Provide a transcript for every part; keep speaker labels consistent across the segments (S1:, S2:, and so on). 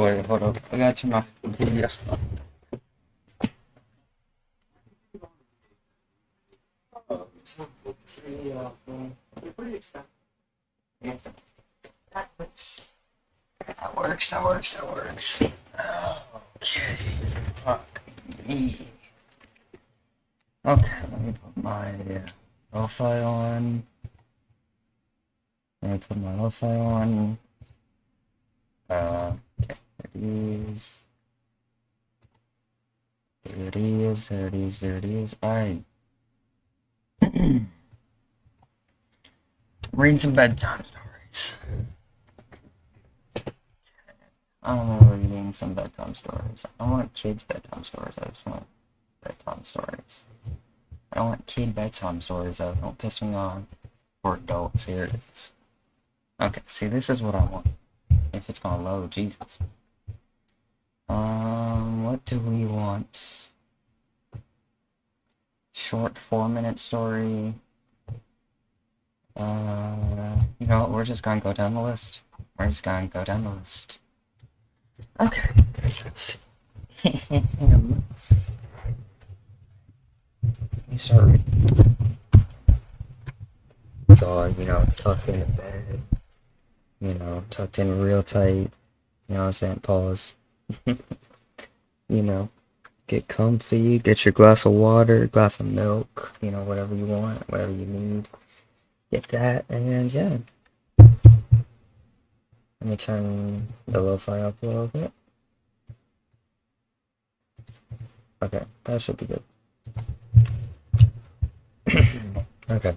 S1: wait, hold up. I gotta turn my TV off. That works. Okay. Fuck me. Okay, let me put my lo-fi on. Okay, there it is. Alright. Reading some bedtime stories. I'm reading some bedtime stories. I don't want kids' bedtime stories, I just want bedtime stories. I don't want kid bedtime stories though, don't piss me off. For adults, here it is. Okay, see, this is what I want. If it's gonna load, Jesus. What do we want? Short 4-minute story. You know what, we're just gonna go down the list. Okay, let's see. Let me start reading. Dog, tucked into bed. Tucked in real tight. You know what I'm saying? Pause. Get comfy, get your glass of water, glass of milk, whatever you want, whatever you need. Get that, and yeah. Let me turn the lo-fi up a little bit. Okay, that should be good. Okay.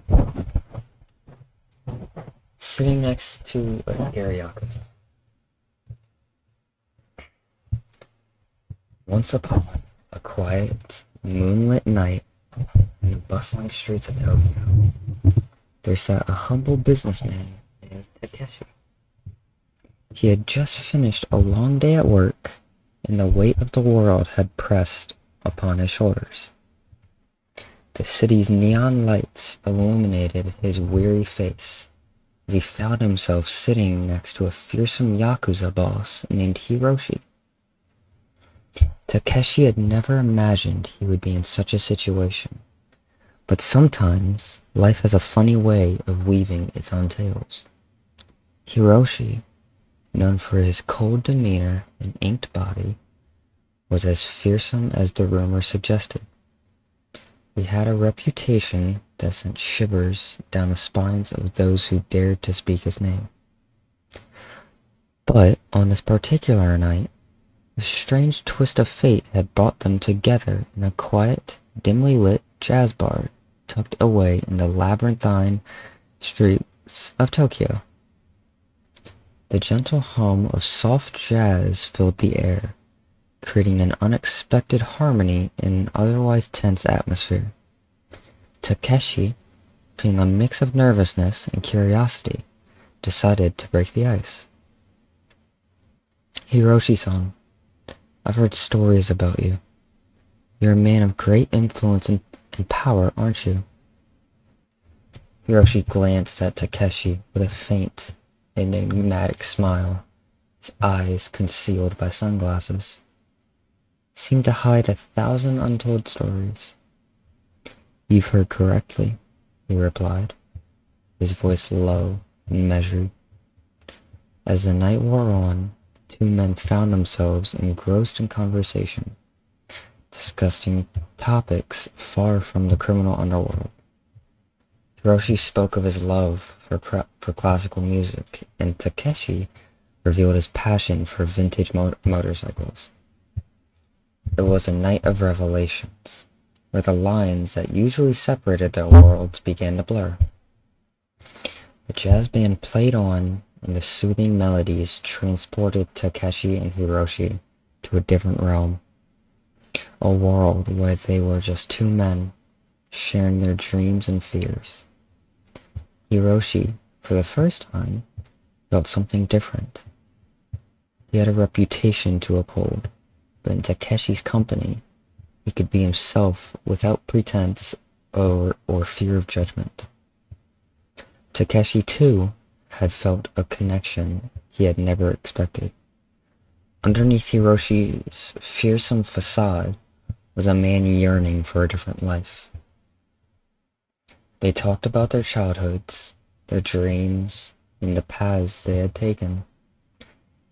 S1: Sitting next to a scary yakuza. Once upon a quiet, moonlit night in the bustling streets of Tokyo, there sat a humble businessman named Takeshi. He had just finished a long day at work, and the weight of the world had pressed upon his shoulders. The city's neon lights illuminated his weary face as he found himself sitting next to a fearsome Yakuza boss named Hiroshi. Takeshi had never imagined he would be in such a situation, but sometimes life has a funny way of weaving its own tales. Hiroshi, known for his cold demeanor and inked body, was as fearsome as the rumor suggested. He had a reputation that sent shivers down the spines of those who dared to speak his name. But on this particular night, a strange twist of fate had brought them together in a quiet, dimly lit jazz bar tucked away in the labyrinthine streets of Tokyo. The gentle hum of soft jazz filled the air, creating an unexpected harmony in an otherwise tense atmosphere. Takeshi, feeling a mix of nervousness and curiosity, decided to break the ice. Hiroshi-san, I've heard stories about you. You're a man of great influence and power, aren't you? Hiroshi glanced at Takeshi with a faint, enigmatic smile, his eyes concealed by sunglasses. He seemed to hide 1,000 untold stories. You've heard correctly, he replied, his voice low and measured. As the night wore on, the two men found themselves engrossed in conversation, discussing topics far from the criminal underworld. Hiroshi spoke of his love for classical music, and Takeshi revealed his passion for vintage motorcycles. It was a night of revelations, where the lines that usually separated their worlds began to blur. The jazz band played on, and the soothing melodies transported Takeshi and Hiroshi to a different realm, a world where they were just two men, sharing their dreams and fears. Hiroshi, for the first time, felt something different. He had a reputation to uphold, but in Takeshi's company, he could be himself without pretense or fear of judgment. Takeshi, too, had felt a connection he had never expected. Underneath Hiroshi's fearsome facade was a man yearning for a different life. They talked about their childhoods, their dreams, and the paths they had taken.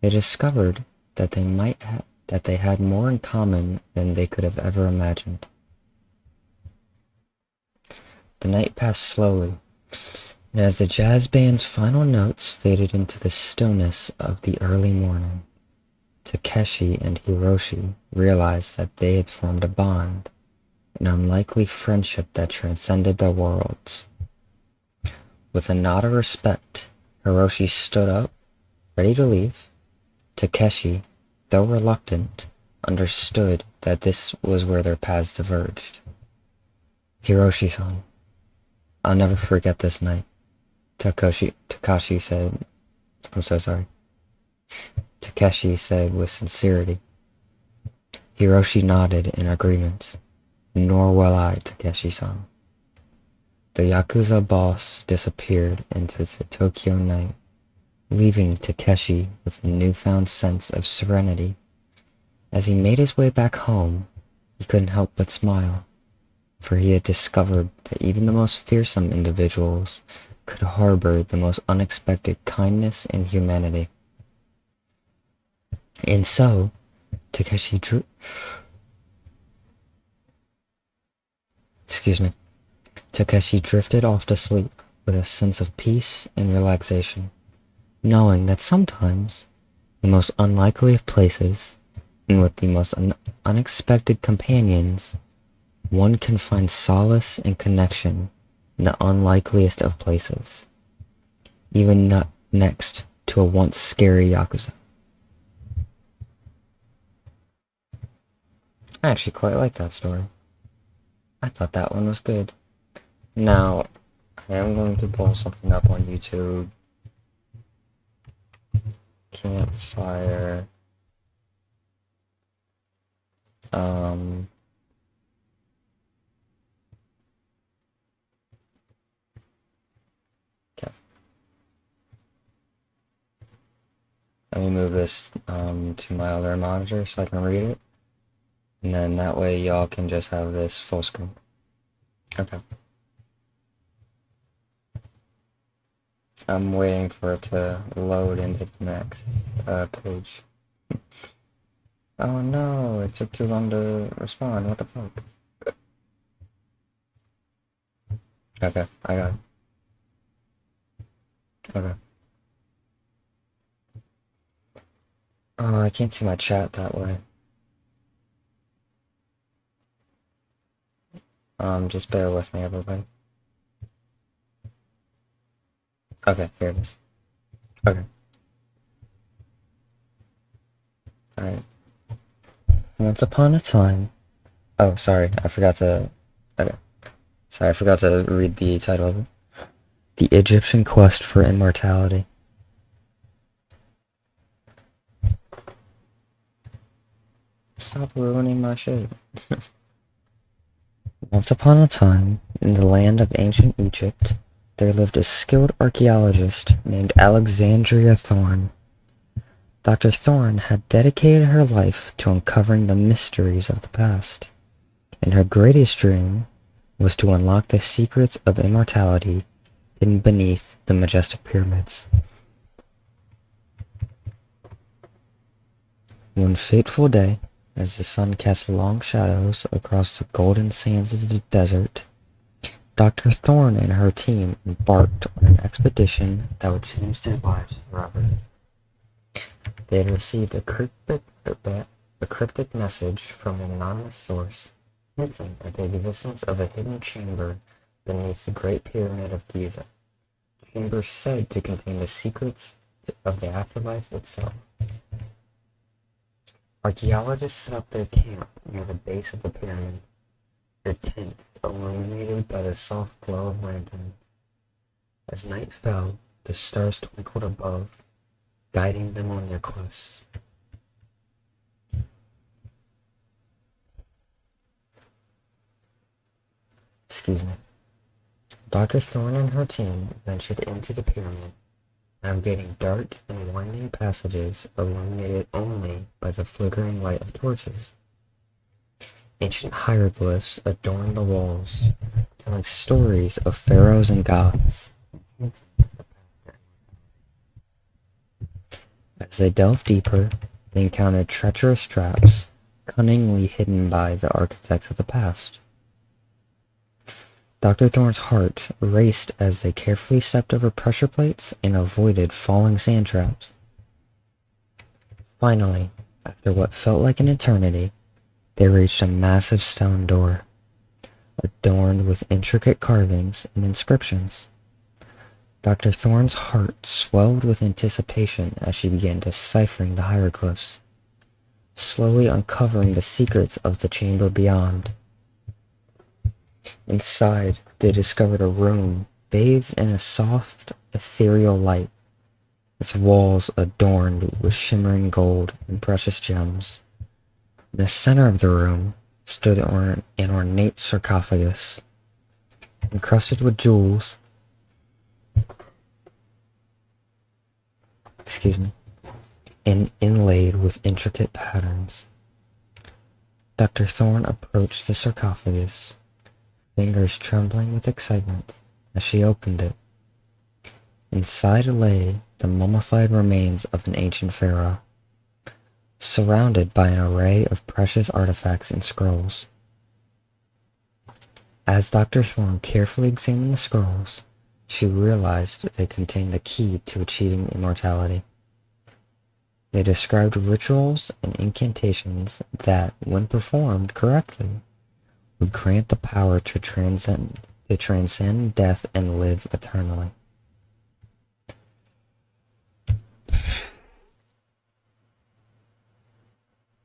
S1: They discovered that they had more in common than they could have ever imagined. The night passed slowly, and as the jazz band's final notes faded into the stillness of the early morning, Takeshi and Hiroshi realized that they had formed a bond, an unlikely friendship that transcended their worlds. With a nod of respect, Hiroshi stood up, ready to leave. Takeshi, though reluctant, understood that this was where their paths diverged. Hiroshi-san, I'll never forget this night, Takashi said. I'm so sorry. Takeshi said with sincerity. Hiroshi nodded in agreement. Nor will I, Takeshi-san. The Yakuza boss disappeared into the Tokyo night, leaving Takeshi with a newfound sense of serenity. As he made his way back home, he couldn't help but smile, for he had discovered that even the most fearsome individuals could harbor the most unexpected kindness and humanity. And so, Takeshi drifted off to sleep with a sense of peace and relaxation, knowing that sometimes, the most unlikely of places, and with the most unexpected companions, one can find solace and connection in the unlikeliest of places, even not next to a once scary Yakuza. I actually quite like that story. I thought that one was good. Now, I am going to pull something up on YouTube. Campfire. Okay. Let me move this to my other monitor so I can read it. And then that way y'all can just have this full screen. Okay. I'm waiting for it to load into the next page. Oh no, it took too long to respond. What the fuck? Okay, I got it. Okay. Oh, I can't see my chat that way. Just bear with me, everybody. Okay, here it is. Okay. Alright. Once upon a time... Oh, sorry, I forgot to... Okay. Sorry, I forgot to read the title of it. The Egyptian Quest for Immortality. Stop ruining my shit. Once upon a time, in the land of ancient Egypt, there lived a skilled archaeologist named Alexandria Thorne. Dr. Thorne had dedicated her life to uncovering the mysteries of the past, and her greatest dream was to unlock the secrets of immortality hidden beneath the majestic pyramids. One fateful day, as the sun cast long shadows across the golden sands of the desert, Dr. Thorne and her team embarked on an expedition that would change their lives forever. They had received a cryptic message from an anonymous source, hinting at the existence of a hidden chamber beneath the Great Pyramid of Giza. A chamber said to contain the secrets of the afterlife itself. Archaeologists set up their camp near the base of the pyramid, their tents illuminated by the soft glow of lanterns. As night fell, the stars twinkled above, guiding them on their quest. Dr. Thorne and her team ventured into the pyramid, navigating dark and winding passages illuminated only by the flickering light of torches. Ancient hieroglyphs adorned the walls, telling stories of pharaohs and gods. As they delved deeper, they encountered treacherous traps, cunningly hidden by the architects of the past. Dr. Thorne's heart raced as they carefully stepped over pressure plates and avoided falling sand traps. Finally, after what felt like an eternity, they reached a massive stone door, adorned with intricate carvings and inscriptions. Dr. Thorne's heart swelled with anticipation as she began deciphering the hieroglyphs, slowly uncovering the secrets of the chamber beyond. Inside, they discovered a room bathed in a soft, ethereal light, its walls adorned with shimmering gold and precious gems. In the center of the room stood an ornate sarcophagus, encrusted with jewels, and inlaid with intricate patterns. Dr. Thorne approached the sarcophagus, fingers trembling with excitement as she opened it. Inside lay the mummified remains of an ancient pharaoh, surrounded by an array of precious artifacts and scrolls. As Dr. Thorne carefully examined the scrolls, she realized they contained the key to achieving immortality. They described rituals and incantations that, when performed correctly, would grant the power to transcend death and live eternally.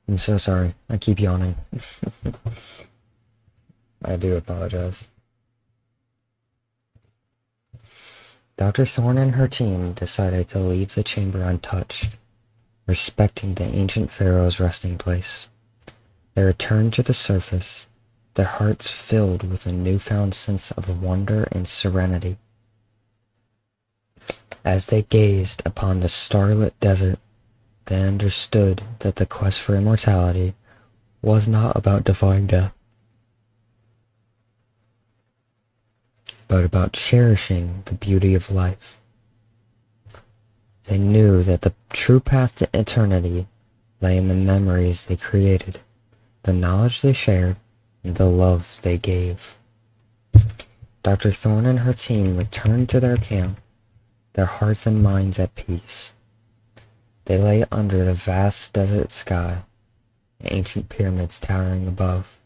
S1: I'm so sorry. I keep yawning. I do apologize. Dr. Thorne and her team decided to leave the chamber untouched, respecting the ancient pharaoh's resting place. They returned to the surface, their hearts filled with a newfound sense of wonder and serenity. As they gazed upon the starlit desert, they understood that the quest for immortality was not about defying death, but about cherishing the beauty of life. They knew that the true path to eternity lay in the memories they created, the knowledge they shared, and the love they gave. Dr. Thorne and her team returned to their camp, their hearts and minds at peace. They lay under the vast desert sky, the ancient pyramids towering above,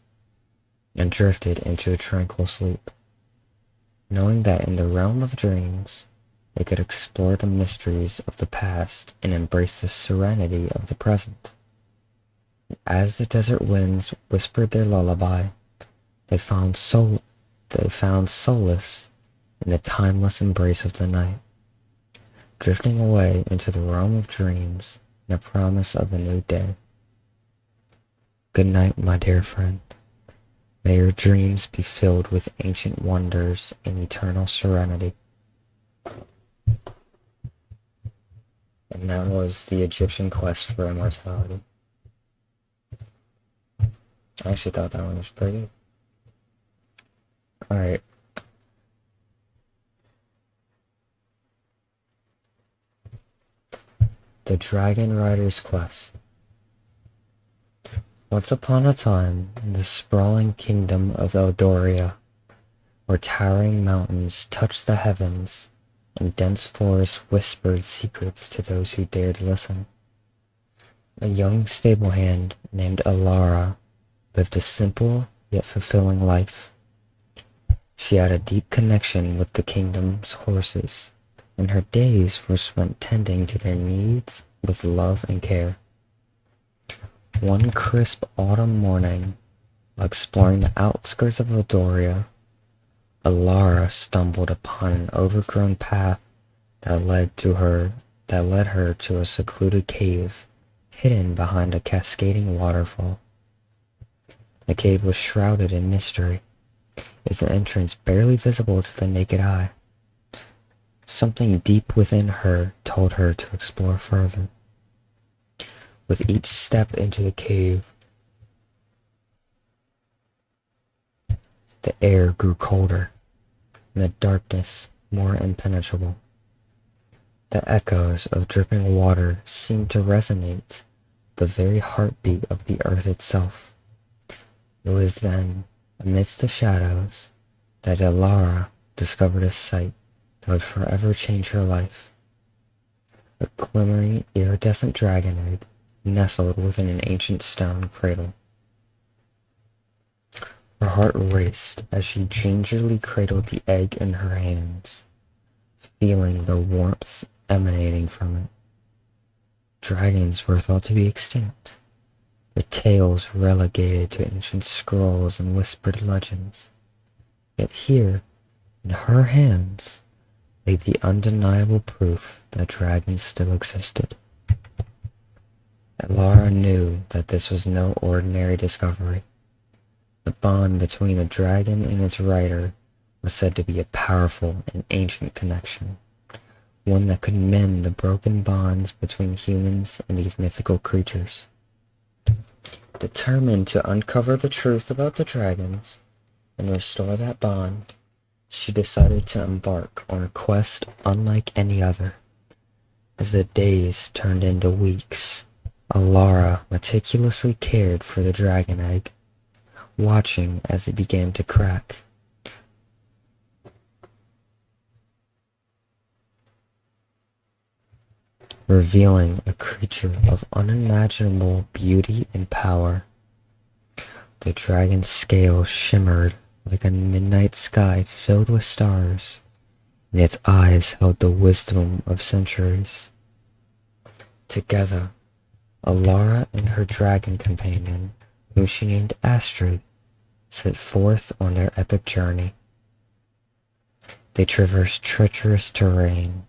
S1: and drifted into a tranquil sleep, knowing that in the realm of dreams, they could explore the mysteries of the past and embrace the serenity of the present. As the desert winds whispered their lullaby, they found solace in the timeless embrace of the night, drifting away into the realm of dreams and a promise of a new day. Good night, my dear friend. May your dreams be filled with ancient wonders and eternal serenity. And that was the Egyptian quest for immortality. I actually thought that one was pretty good. Alright. The Dragon Rider's Quest. Once upon a time, in the sprawling kingdom of Eldoria, where towering mountains touched the heavens and dense forests whispered secrets to those who dared listen, a young stable hand named Alara lived a simple yet fulfilling life. She had a deep connection with the kingdom's horses, and her days were spent tending to their needs with love and care. One crisp autumn morning, while exploring the outskirts of Eldoria, Alara stumbled upon an overgrown path that led her to a secluded cave hidden behind a cascading waterfall. The cave was shrouded in mystery, its entrance barely visible to the naked eye. Something deep within her told her to explore further. With each step into the cave, the air grew colder and the darkness more impenetrable. The echoes of dripping water seemed to resonate the very heartbeat of the earth itself. It was then, amidst the shadows, that Ilara discovered a sight that would forever change her life. A glimmering, iridescent dragon egg nestled within an ancient stone cradle. Her heart raced as she gingerly cradled the egg in her hands, feeling the warmth emanating from it. Dragons were thought to be extinct, their tales relegated to ancient scrolls and whispered legends. Yet here, in her hands, lay the undeniable proof that dragons still existed. Ilara knew that this was no ordinary discovery. The bond between a dragon and its rider was said to be a powerful and ancient connection, one that could mend the broken bonds between humans and these mythical creatures. Determined to uncover the truth about the dragons and restore that bond, she decided to embark on a quest unlike any other. As the days turned into weeks, Ilara meticulously cared for the dragon egg, watching as it began to crack. Revealing a creature of unimaginable beauty and power. The dragon's scales shimmered like a midnight sky filled with stars, and its eyes held the wisdom of centuries. Together, Ilara and her dragon companion, whom she named Astrid, set forth on their epic journey. They traversed treacherous terrain,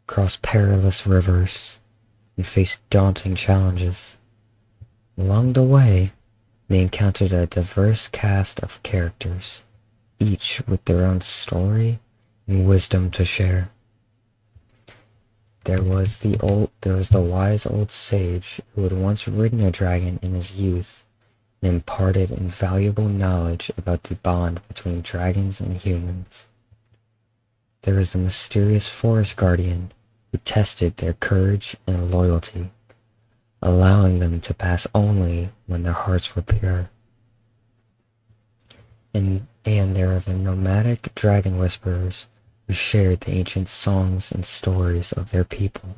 S1: crossed perilous rivers, and faced daunting challenges. Along the way, they encountered a diverse cast of characters, each with their own story and wisdom to share. There was the wise old sage who had once ridden a dragon in his youth and imparted invaluable knowledge about the bond between dragons and humans. There was the mysterious forest guardian who tested their courage and loyalty, allowing them to pass only when their hearts were pure. And there are the nomadic dragon whisperers who shared the ancient songs and stories of their people,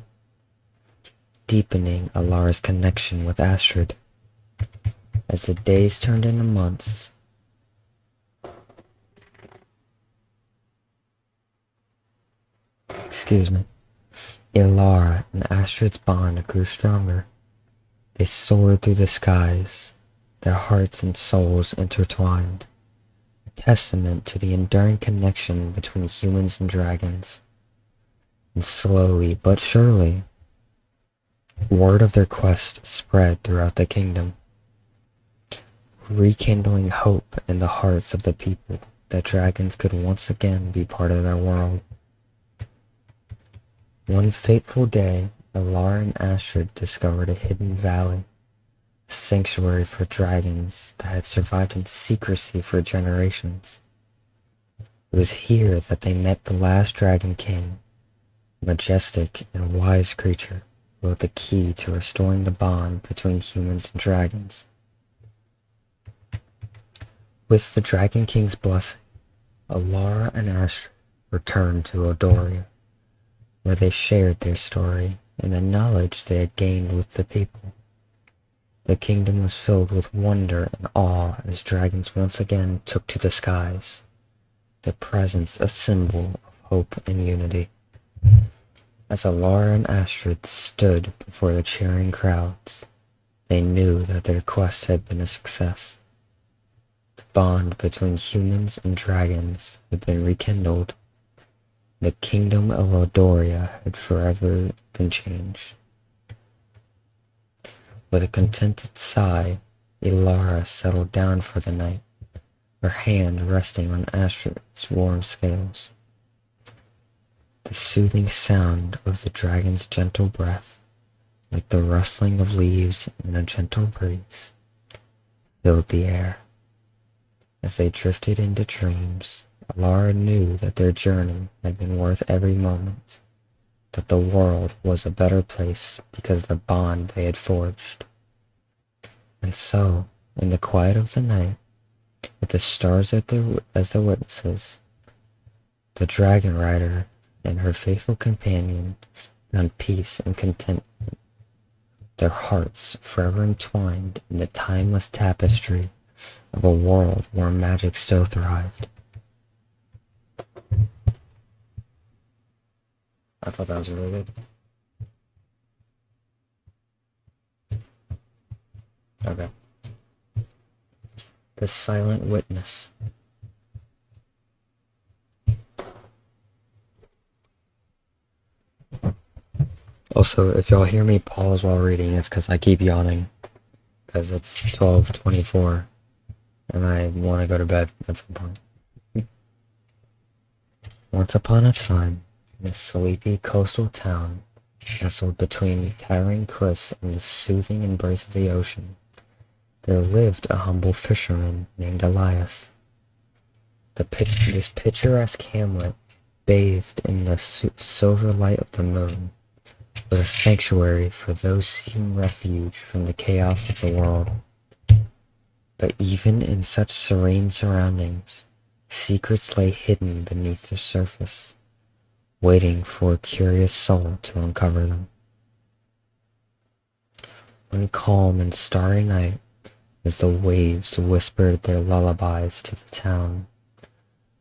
S1: deepening Ilara's connection with Astrid. As the days turned into months, Ilara and Astrid's bond grew stronger. They soared through the skies, their hearts and souls intertwined, a testament to the enduring connection between humans and dragons. And slowly but surely, word of their quest spread throughout the kingdom, rekindling hope in the hearts of the people that dragons could once again be part of their world. One fateful day, Ilara and Astrid discovered a hidden valley, a sanctuary for dragons that had survived in secrecy for generations. It was here that they met the last Dragon King, a majestic and wise creature who held the key to restoring the bond between humans and dragons. With the Dragon King's blessing, Ilara and Astrid returned to Odoria, where they shared their story and the knowledge they had gained with the people. The kingdom was filled with wonder and awe as dragons once again took to the skies, their presence a symbol of hope and unity. As Ilara and Astrid stood before the cheering crowds, they knew that their quest had been a success. The bond between humans and dragons had been rekindled. The kingdom of Odoria had forever been changed. With a contented sigh, Ilara settled down for the night, her hand resting on Astrid's warm scales. The soothing sound of the dragon's gentle breath, like the rustling of leaves in a gentle breeze, filled the air. As they drifted into dreams, Alara knew that their journey had been worth every moment, that the world was a better place because of the bond they had forged. And so, in the quiet of the night, with the stars as the witnesses, the dragon rider and her faithful companion found peace and contentment, their hearts forever entwined in the timeless tapestry of a world where magic still thrived. I thought that was really good. Okay. The Silent Witness. Also, if y'all hear me pause while reading, it's because I keep yawning. Because it's 12:24 and I want to go to bed at some point. Once upon a time, in a sleepy coastal town, nestled between towering cliffs and the soothing embrace of the ocean, there lived a humble fisherman named Elias. This picturesque hamlet, bathed in the silver light of the moon, was a sanctuary for those seeking refuge from the chaos of the world. But even in such serene surroundings, secrets lay hidden beneath the surface, waiting for a curious soul to uncover them. One calm and starry night, as the waves whispered their lullabies to the town,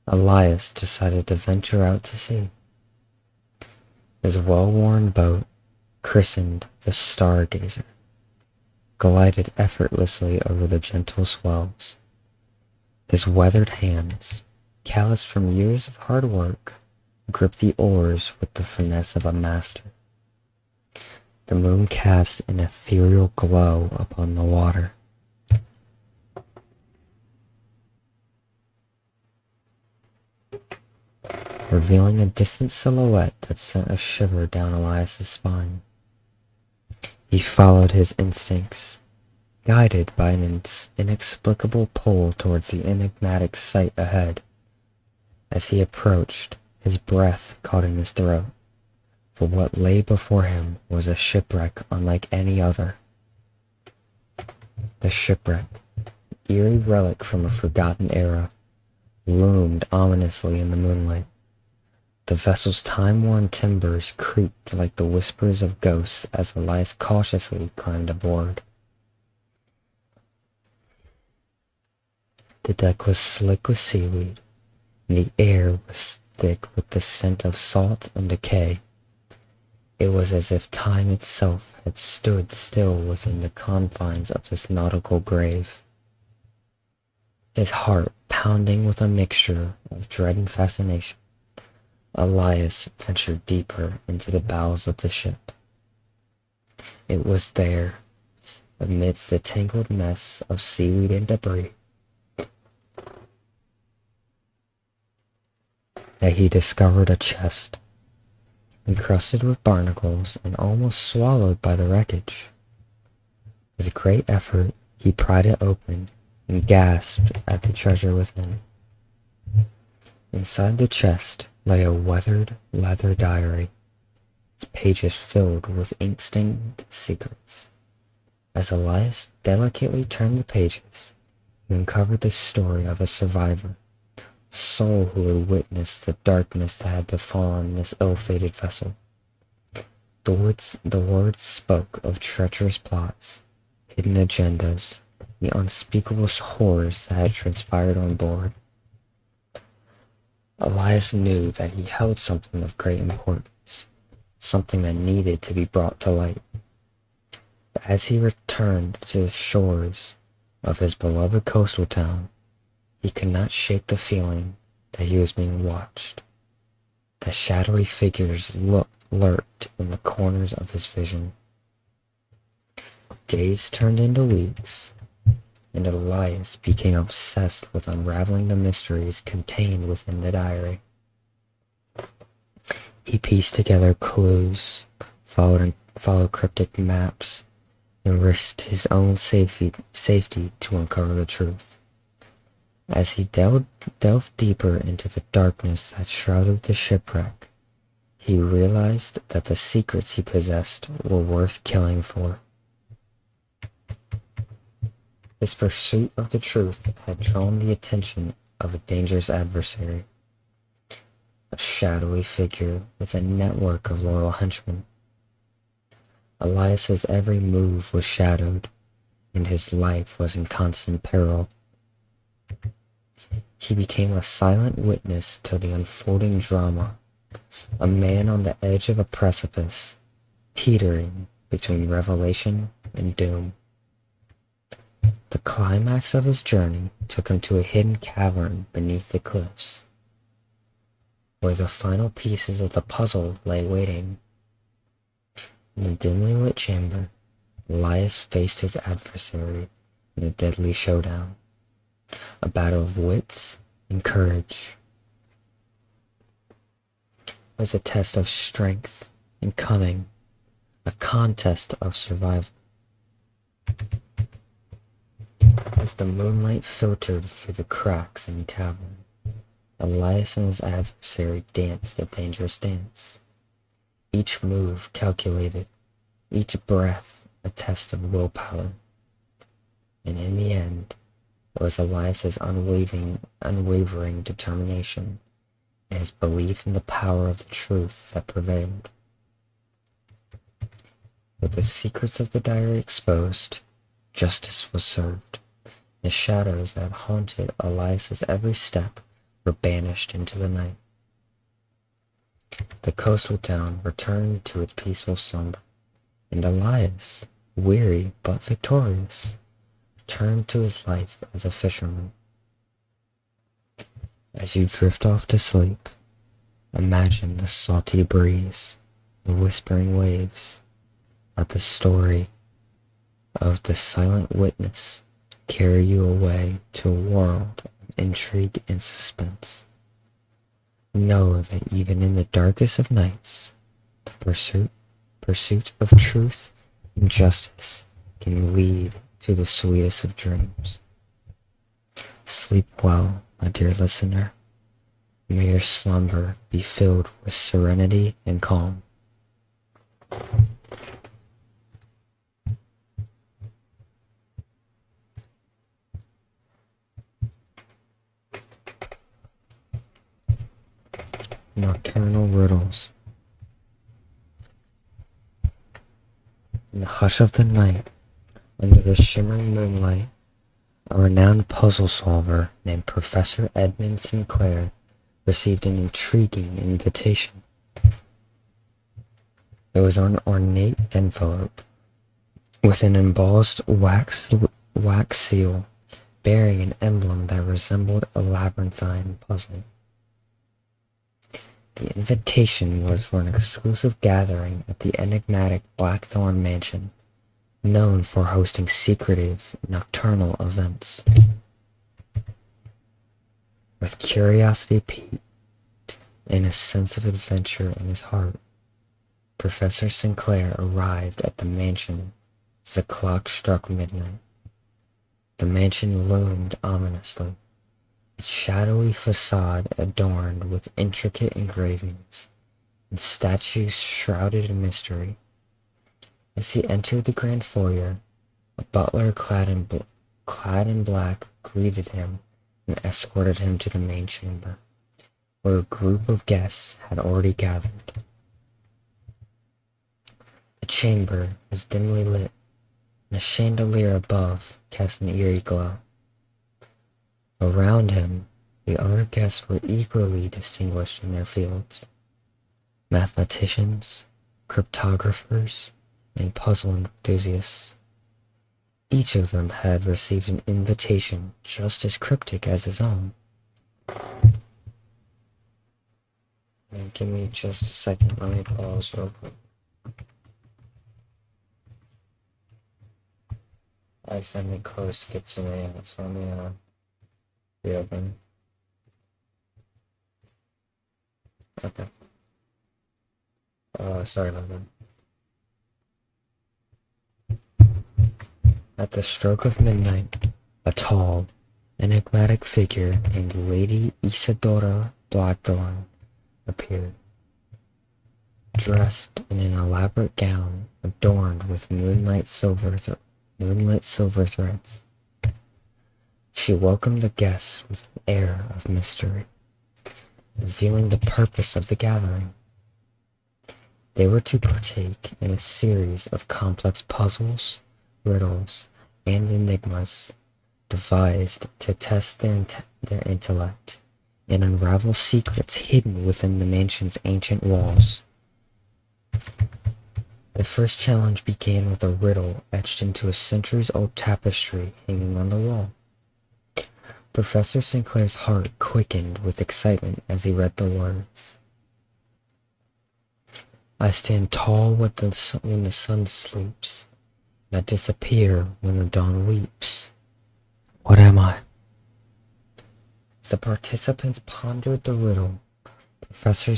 S1: Elias decided to venture out to sea. His well-worn boat, christened the Stargazer, glided effortlessly over the gentle swells. His weathered hands, calloused from years of hard work, gripped the oars with the finesse of a master. The moon cast an ethereal glow upon the water. Revealing a distant silhouette that sent a shiver down Elias's spine. He followed his instincts, guided by an inexplicable pull towards the enigmatic sight ahead. As he approached, his breath caught in his throat, for what lay before him was a shipwreck unlike any other. The shipwreck, eerie relic from a forgotten era, loomed ominously in the moonlight. The vessel's time-worn timbers creaked like the whispers of ghosts as Elias cautiously climbed aboard. The deck was slick with seaweed, and the air was thick with the scent of salt and decay. It was as if time itself had stood still within the confines of this nautical grave. His heart pounding with a mixture of dread and fascination, Elias ventured deeper into the bowels of the ship. It was there, amidst the tangled mess of seaweed and debris, that he discovered a chest, encrusted with barnacles and almost swallowed by the wreckage. With great effort, he pried it open and gasped at the treasure within. Inside the chest lay a weathered leather diary, its pages filled with ink-stained secrets. As Elias delicately turned the pages, he uncovered the story of a survivor, a soul who had witnessed the darkness that had befallen this ill-fated vessel. The words spoke of treacherous plots, hidden agendas, the unspeakable horrors that had transpired on board. Elias knew that he held something of great importance, something that needed to be brought to light. But as he returned to the shores of his beloved coastal town, he could not shake the feeling that he was being watched, that shadowy figures lurked in the corners of his vision. Days turned into weeks, and Elias became obsessed with unraveling the mysteries contained within the diary. He pieced together clues, followed cryptic maps, and risked his own safety to uncover the truth. As he delved deeper into the darkness that shrouded the shipwreck, he realized that the secrets he possessed were worth killing for. His pursuit of the truth had drawn the attention of a dangerous adversary, a shadowy figure with a network of loyal henchmen. Elias's every move was shadowed, and his life was in constant peril. He became a silent witness to the unfolding drama, a man on the edge of a precipice, teetering between revelation and doom. The climax of his journey took him to a hidden cavern beneath the cliffs, where the final pieces of the puzzle lay waiting. In the dimly lit chamber, Elias faced his adversary in a deadly showdown, a battle of wits and courage. It was a test of strength and cunning, a contest of survival. As the moonlight filtered through the cracks in the cavern, Elias and his adversary danced a dangerous dance. Each move calculated, each breath a test of willpower. And in the end, it was Elias's unwavering determination and his belief in the power of the truth that prevailed. With the secrets of the diary exposed, justice was served. The shadows that haunted Elias's every step were banished into the night. The coastal town returned to its peaceful slumber, and Elias, weary but victorious, returned to his life as a fisherman. As you drift off to sleep, imagine the salty breeze, the whispering waves. Let the story of the silent witness carry you away to a world of intrigue and suspense. Know that even in the darkest of nights, the pursuit of truth and justice can lead to the sweetest of dreams. Sleep well, my dear listener. May your slumber be filled with serenity and calm. Nocturnal riddles. In the hush of the night, under the shimmering moonlight, a renowned puzzle solver named Professor Edmund Sinclair received an intriguing invitation. It was an ornate envelope with an embossed wax seal bearing an emblem that resembled a labyrinthine puzzle. The invitation was for an exclusive gathering at the enigmatic Blackthorn Mansion, known for hosting secretive nocturnal events. With curiosity piqued and a sense of adventure in his heart, Professor Sinclair arrived at the mansion as the clock struck midnight. The mansion loomed ominously, its shadowy facade adorned with intricate engravings and statues shrouded in mystery. As he entered the grand foyer, a butler clad in black greeted him and escorted him to the main chamber, where a group of guests had already gathered. The chamber was dimly lit, and a chandelier above cast an eerie glow. Around him, the other guests were equally distinguished in their fields. Mathematicians, cryptographers, and puzzle enthusiasts. Each of them had received an invitation just as cryptic as his own. And give me just a second, let me pause real quick. I accidentally closed to get some mail, so let me reopen. Okay. Sorry about that. At the stroke of midnight, a tall, enigmatic figure named Lady Isadora Blackthorn appeared, dressed in an elaborate gown adorned with moonlit silver threads. She welcomed the guests with an air of mystery, revealing the purpose of the gathering. They were to partake in a series of complex puzzles, riddles, and enigmas devised to test their intellect and unravel secrets hidden within the mansion's ancient walls. The first challenge began with a riddle etched into a centuries-old tapestry hanging on the wall. Professor Sinclair's heart quickened with excitement as he read the words. I stand tall when the sun sleeps, and I disappear when the dawn weeps. What am I? As the participants pondered the riddle, Professor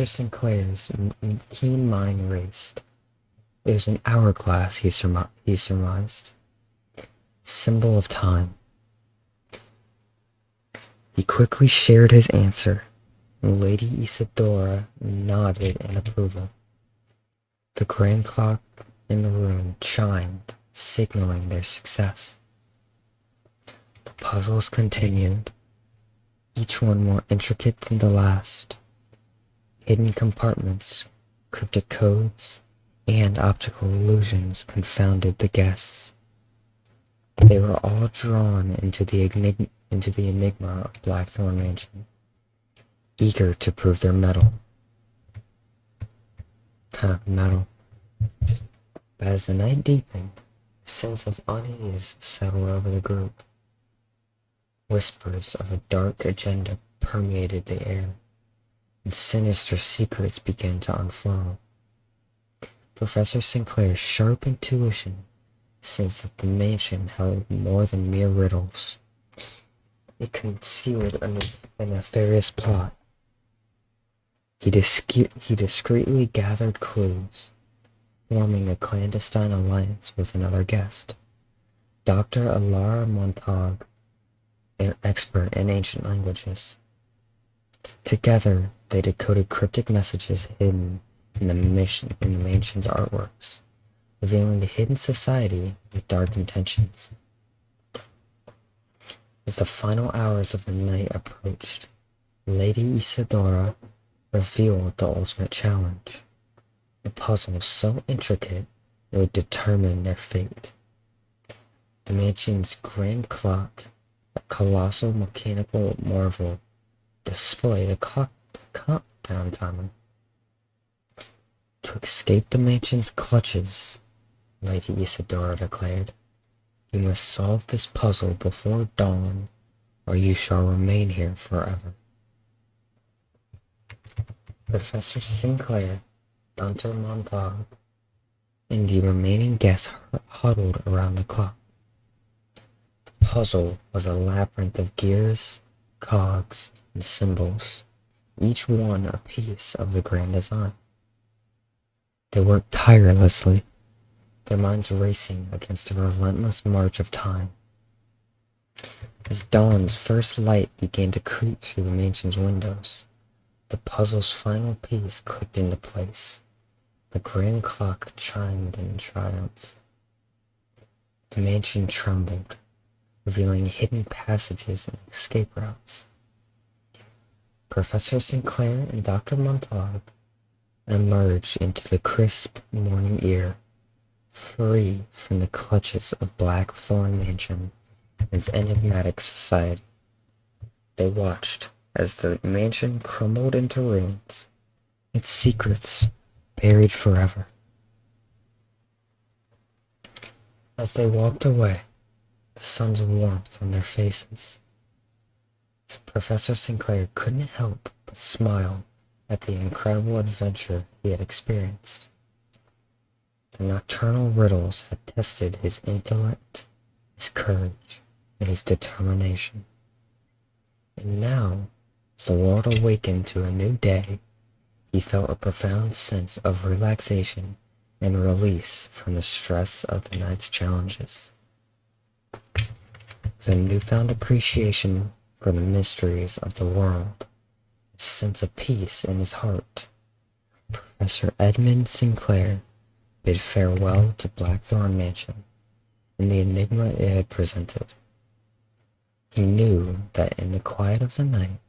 S1: Sinclair's keen mind raced. It was an hourglass, he surmised, symbol of time. He quickly shared his answer, and Lady Isadora nodded in approval. The grand clock in the room chimed, signaling their success. The puzzles continued, each one more intricate than the last. Hidden compartments, cryptic codes, and optical illusions confounded the guests. They were all drawn into the enigma of Blackthorn Mansion, eager to prove their mettle. But as the night deepened, a sense of unease settled over the group. Whispers of a dark agenda permeated the air, and sinister secrets began to unfurl. Professor Sinclair's sharp intuition sensed that the mansion held more than mere riddles. It concealed a nefarious plot. He discreetly gathered clues, forming a clandestine alliance with another guest, Dr. Alara Montague, an expert in ancient languages. Together, they decoded cryptic messages hidden in the mansion's artworks, revealing the hidden society with dark intentions. As the final hours of the night approached, Lady Isadora revealed the ultimate challenge, a puzzle so intricate it would determine their fate. The mansion's grand clock, a colossal mechanical marvel, displayed a countdown timer. To escape the mansion's clutches, Lady Isadora declared, you must solve this puzzle before dawn, or you shall remain here forever. Professor Sinclair, Dr. Montague, and the remaining guests huddled around the clock. The puzzle was a labyrinth of gears, cogs, and symbols, each one a piece of the grand design. They worked tirelessly, their minds racing against the relentless march of time. As dawn's first light began to creep through the mansion's windows, the puzzle's final piece clicked into place. The grand clock chimed in triumph. The mansion trembled, revealing hidden passages and escape routes. Professor Sinclair and Dr. Montague emerged into the crisp morning air, free from the clutches of Blackthorn Mansion and its enigmatic society. They watched as the mansion crumbled into ruins, its secrets buried forever. As they walked away, the sun's warmth on their faces, Professor Sinclair couldn't help but smile at the incredible adventure he had experienced. The nocturnal riddles had tested his intellect, his courage, and his determination. And now, as the world awakened to a new day, He felt a profound sense of relaxation and release from the stress of the night's challenges. The newfound appreciation for the mysteries of the world, a sense of peace in his heart, Professor Edmund Sinclair bid farewell to Blackthorn Mansion and the enigma it had presented. He knew that in the quiet of the night,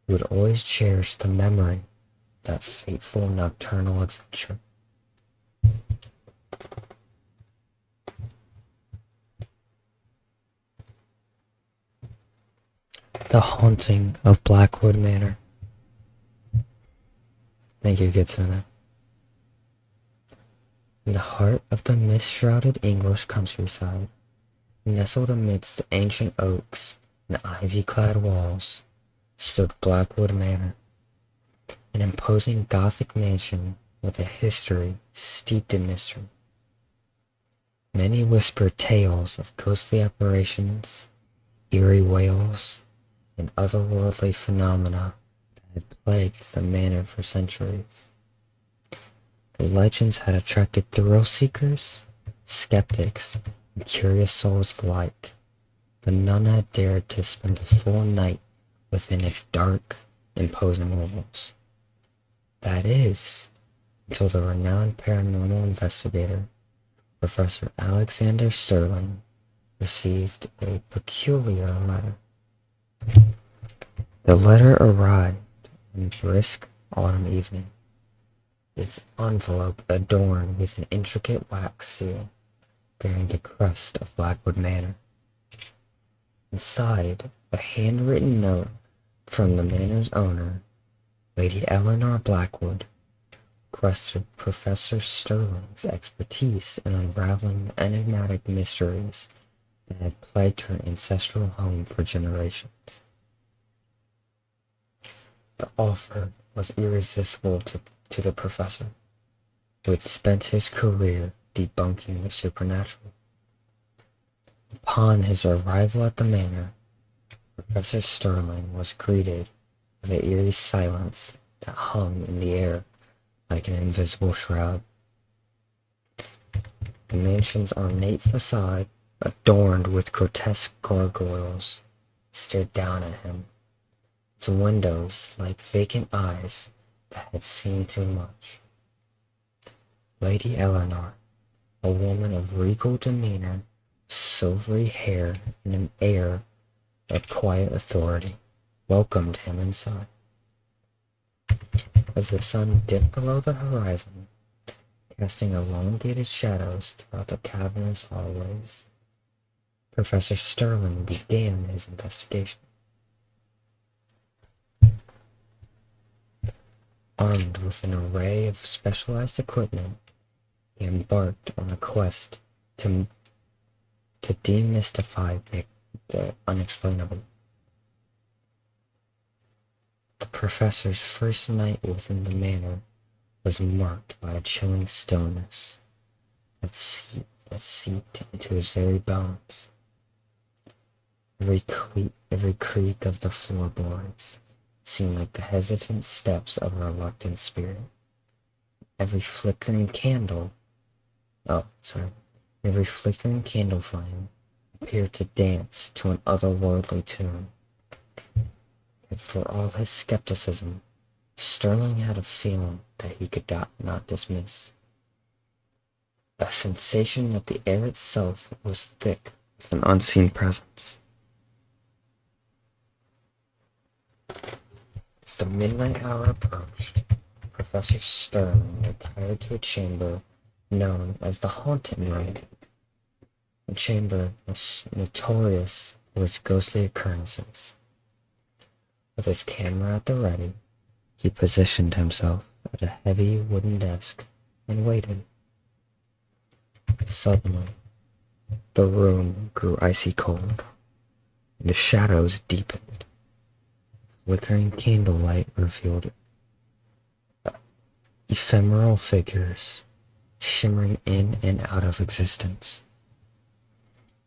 S1: he would always cherish the memory of that fateful nocturnal adventure. The Haunting of Blackwood Manor. Thank you, good Senna. In the heart of the mist-shrouded English countryside, nestled amidst ancient oaks and ivy-clad walls, stood Blackwood Manor, an imposing Gothic mansion with a history steeped in mystery. Many whispered tales of ghostly apparitions, eerie wails, and otherworldly phenomena that had plagued the manor for centuries. The legends had attracted thrill-seekers, skeptics, and curious souls alike, but none had dared to spend a full night within its dark, imposing walls. That is, until the renowned paranormal investigator, Professor Alexander Sterling, received a peculiar letter. The letter arrived one brisk autumn evening, its envelope adorned with an intricate wax seal bearing the crest of Blackwood Manor. Inside, a handwritten note from the manor's owner, Lady Eleanor Blackwood, requested Professor Sterling's expertise in unraveling the enigmatic mysteries that had plagued her ancestral home for generations. The offer was irresistible to the professor, who had spent his career debunking the supernatural. Upon his arrival at the manor, Professor Sterling was greeted with the eerie silence that hung in the air like an invisible shroud. The mansion's ornate facade, adorned with grotesque gargoyles, stared down at him, its windows like vacant eyes that had seen too much. Lady Eleanor, a woman of regal demeanor, silvery hair, and an air of quiet authority, welcomed him inside. As the sun dipped below the horizon, casting elongated shadows throughout the cavernous hallways, Professor Sterling began his investigation. Armed with an array of specialized equipment, he embarked on a quest to demystify the unexplainable. The professor's first night within the manor was marked by a chilling stillness that seeped into his very bones. Every creak of the floorboards seemed like the hesitant steps of a reluctant spirit. Every flickering candle flame appeared to dance to an otherworldly tune. Yet for all his skepticism, Sterling had a feeling that he could not dismiss. A sensation that the air itself was thick with an unseen presence. As the midnight hour approached, Professor Sterling retired to a chamber known as the Haunting Room. The chamber was notorious for its ghostly occurrences. With his camera at the ready, he positioned himself at a heavy wooden desk and waited. Suddenly, the room grew icy cold, and the shadows deepened. Flickering candlelight revealed ephemeral figures shimmering in and out of existence.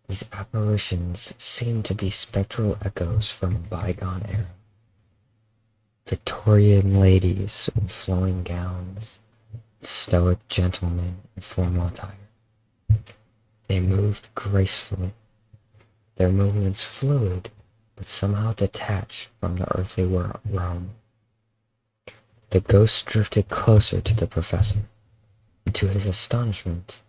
S1: These apparitions seemed to be spectral echoes from a bygone era. Victorian ladies in flowing gowns, stoic gentlemen in formal attire. They moved gracefully, their movements fluid, but somehow detached from the earthly realm. The ghost drifted closer to the professor, and to his astonishment,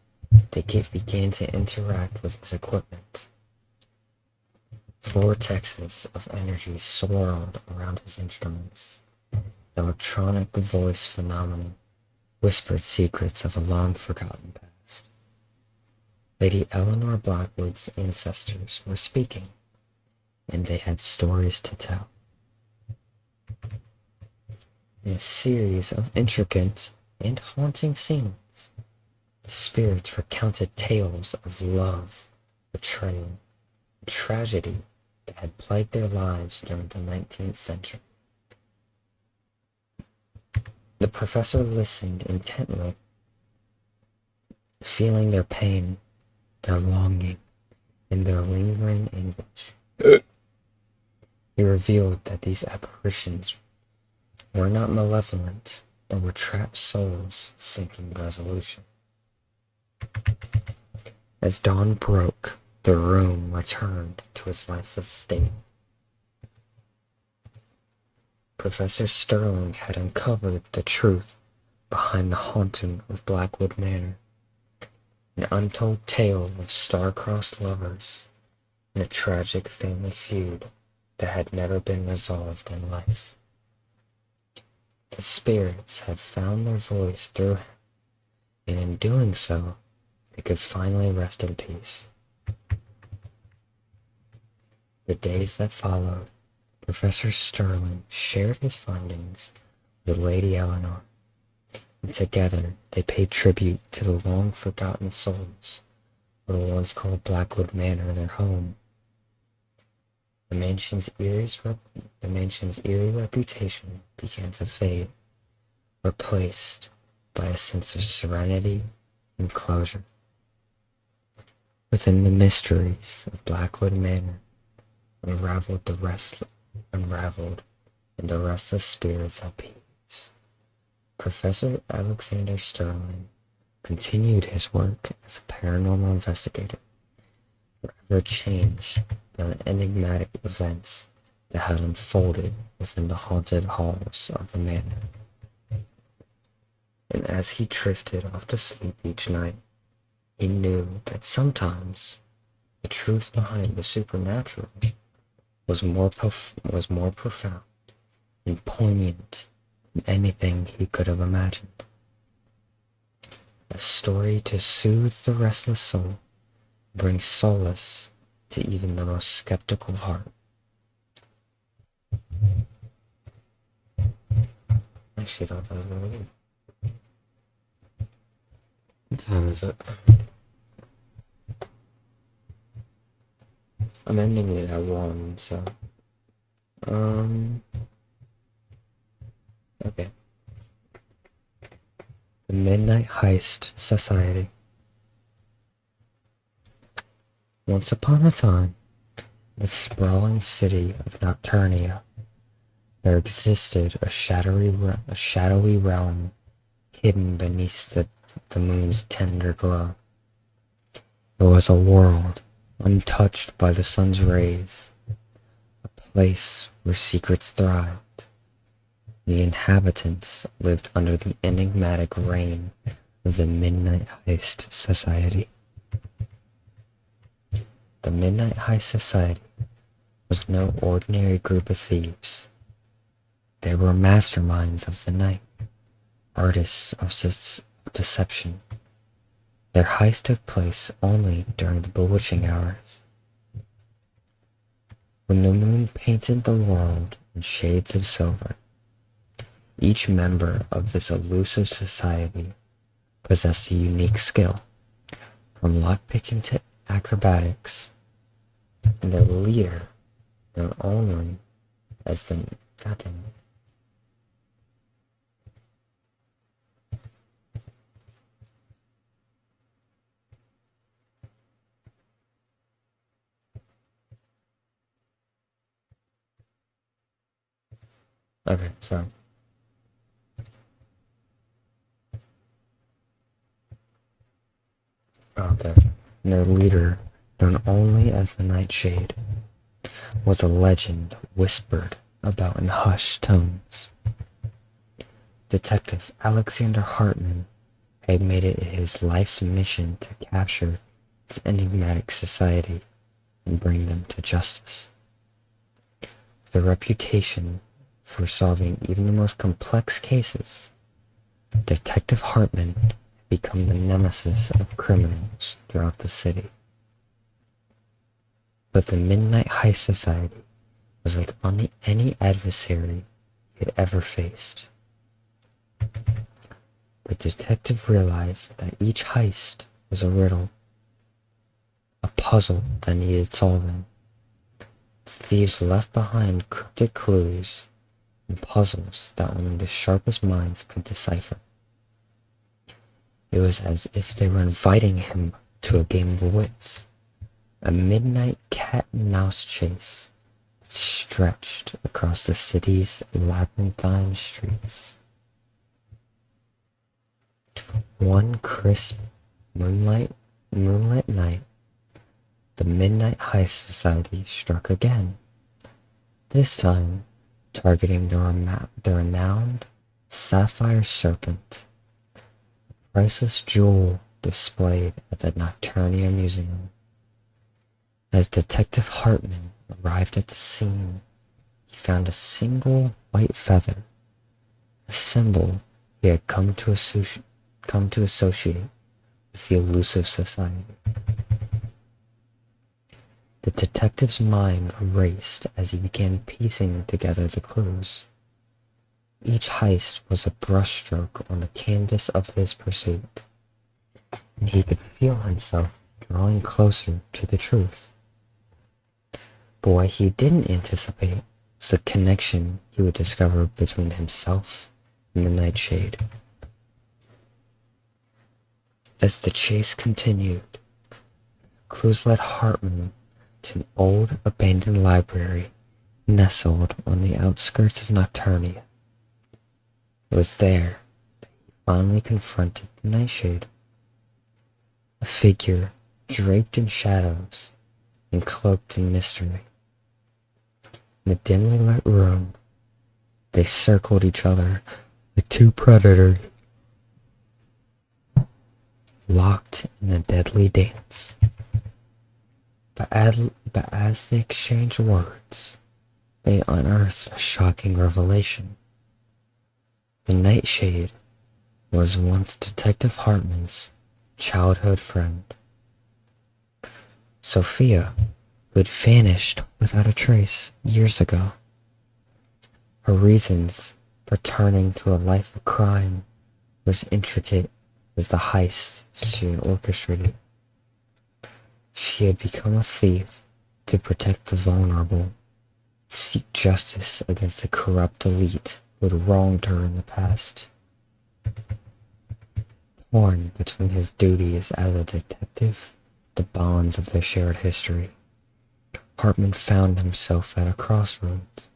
S1: they began to interact with his equipment. Vortexes of energy swirled around his instruments. The electronic voice phenomenon whispered secrets of a long-forgotten past. Lady Eleanor Blackwood's ancestors were speaking, and they had stories to tell. In a series of intricate and haunting scenes, the spirits recounted tales of love, betrayal, and tragedy that had plagued their lives during the 19th century. The professor listened intently, feeling their pain, their longing, and their lingering anguish. He revealed that these apparitions were not malevolent, but were trapped souls seeking resolution. As dawn broke, the room returned to its lifeless state. Professor Sterling had uncovered the truth behind the haunting of Blackwood Manor, an untold tale of star-crossed lovers and a tragic family feud that had never been resolved in life. The spirits had found their voice through him, and in doing so, they could finally rest in peace. The days that followed, Professor Sterling shared his findings with Lady Eleanor, and together they paid tribute to the long-forgotten souls who were once called Blackwood Manor their home. The mansion's eerie reputation began to fade, replaced by a sense of serenity and closure. Within the mysteries of Blackwood Manor unraveled and the restless spirits at peace. Professor Alexander Sterling continued his work as a paranormal investigator, forever changed by the enigmatic events that had unfolded within the haunted halls of the manor. And as he drifted off to sleep each night, he knew that sometimes the truth behind the supernatural was more profound and poignant than anything he could have imagined. A story to soothe the restless soul, bring solace to even the most skeptical heart. I actually thought that was really good. What time is it? I'm ending it at 1, so... Okay. The Midnight Heist Society. Once upon a time, in the sprawling city of Nocturnia, there existed a shadowy realm hidden beneath the moon's tender glow. It was a world untouched by the sun's rays, a place where secrets thrived. The inhabitants lived under the enigmatic reign of the Midnight Heist Society. The Midnight Heist Society was no ordinary group of thieves. They were masterminds of the night, artists of deception. Their heist took place only during the bewitching hours. When the moon painted the world in shades of silver, each member of this elusive society possessed a unique skill, from lockpicking to acrobatics, and their leader, known only as the goddamn. Okay, so. Okay. And their leader, known only as the Nightshade, was a legend whispered about in hushed tones. Detective Alexander Hartman had made it his life's mission to capture this enigmatic society and bring them to justice. With a reputation for solving even the most complex cases, Detective Hartman had become the nemesis of criminals throughout the city. But the Midnight High Society was like any adversary he had ever faced. The detective realized that each heist was a riddle, a puzzle that needed solving. Thieves left behind cryptic clues and puzzles that only the sharpest minds could decipher. It was as if they were inviting him to a game of wits, a midnight cat and mouse chase that stretched across the city's labyrinthine streets. One crisp moonlit night, the Midnight High Society struck again, this time targeting the renowned Sapphire Serpent, a priceless jewel displayed at the Nocturnia Museum. As Detective Hartman arrived at the scene, he found a single white feather, a symbol he had come to associate with the elusive society. The detective's mind raced as he began piecing together the clues. Each heist was a brushstroke on the canvas of his pursuit, and he could feel himself drawing closer to the truth. But what he didn't anticipate was the connection he would discover between himself and the Nightshade. As the chase continued, clues led Hartman to an old abandoned library nestled on the outskirts of Nocturnia. It was there that he finally confronted the Nightshade, a figure draped in shadows and cloaked in mystery. In the dimly lit room, they circled each other like two predators, locked in a deadly dance. But as they exchanged words, they unearthed a shocking revelation. The Nightshade was once Detective Hartman's childhood friend, Sophia, who had vanished without a trace years ago. Her reasons for turning to a life of crime were as intricate as the heist she had orchestrated. She had become a thief to protect the vulnerable, seek justice against the corrupt elite who had wronged her in the past. Torn between his duties as a detective, the bonds of their shared history, Hartman found himself at a crossroads.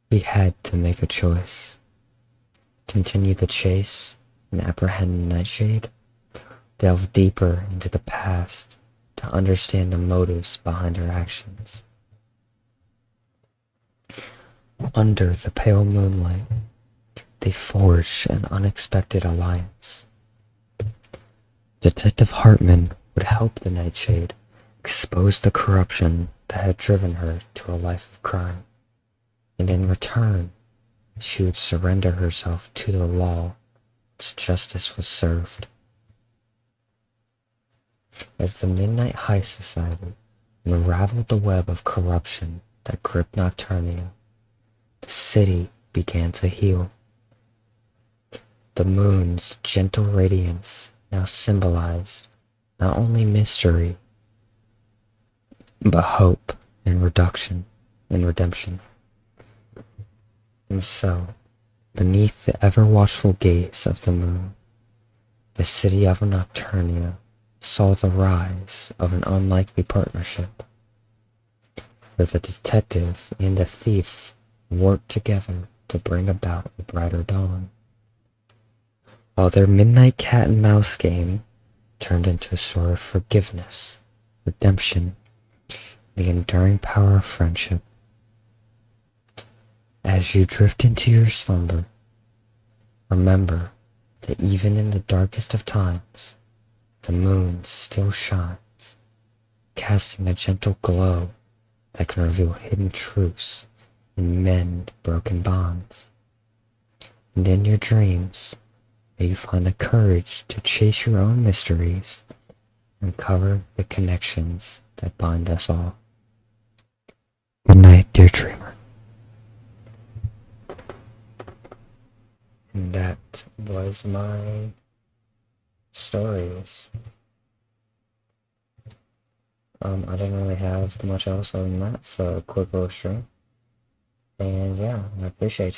S1: He had to make a choice. Continue the chase and apprehend the Nightshade, delve deeper into the past to understand the motives behind her actions. Under the pale moonlight, they forged an unexpected alliance. Detective Hartman would help the Nightshade expose the corruption that had driven her to a life of crime, and in return, she would surrender herself to the law once justice was served. As the Midnight High Society unraveled the web of corruption that gripped Nocturnia, the city began to heal. The moon's gentle radiance now symbolized not only mystery, but hope and redemption. And so, beneath the ever-watchful gaze of the moon, the city of Nocturnia saw the rise of an unlikely partnership, where the detective and the thief worked together to bring about a brighter dawn. While their midnight cat and mouse game turned into a story of forgiveness, redemption, the enduring power of friendship. As you drift into your slumber, remember that even in the darkest of times, the moon still shines, casting a gentle glow that can reveal hidden truths and mend broken bonds. And in your dreams, may you find the courage to chase your own mysteries and uncover the connections that bind us all. Good night, dear dreamer. And that was my stories. I didn't really have much else other than that, so quick little stream. And yeah, I appreciate you.